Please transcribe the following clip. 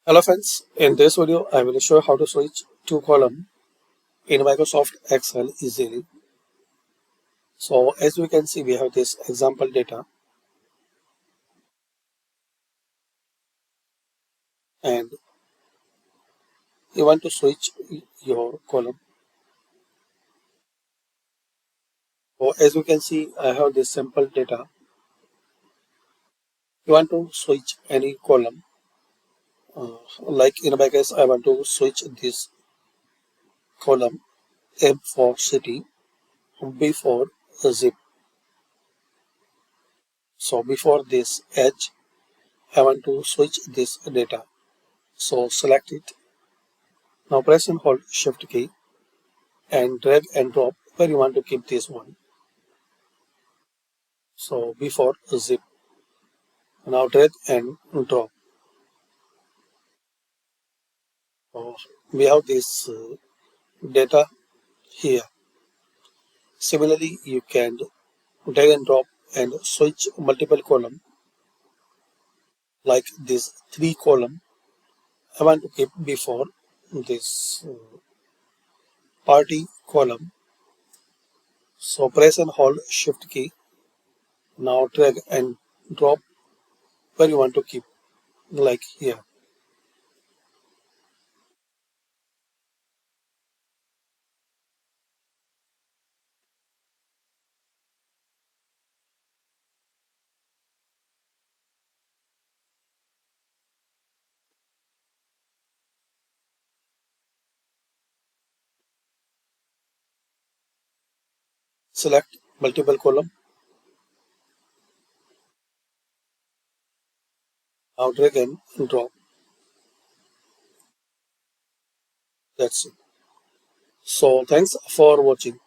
Hello friends, in this video I will show how to switch two column in Microsoft Excel easily. So as we can see we have this example data and you want to switch your column. So as we can see I have this sample data. You want to switch any column like in my case I want to switch this column M for city, B for zip. So before this edge I want to switch this data. So select it. Now press and hold shift key and drag and drop where you want to keep this one. So before zip, now drag and drop. So we have this data here. Similarly, you can drag and drop and switch multiple column like this three column. I want to keep before this party column. So press and hold shift key. Now drag and drop where you want to keep like here. Select multiple column. Now drag and drop. That's it. So thanks for watching.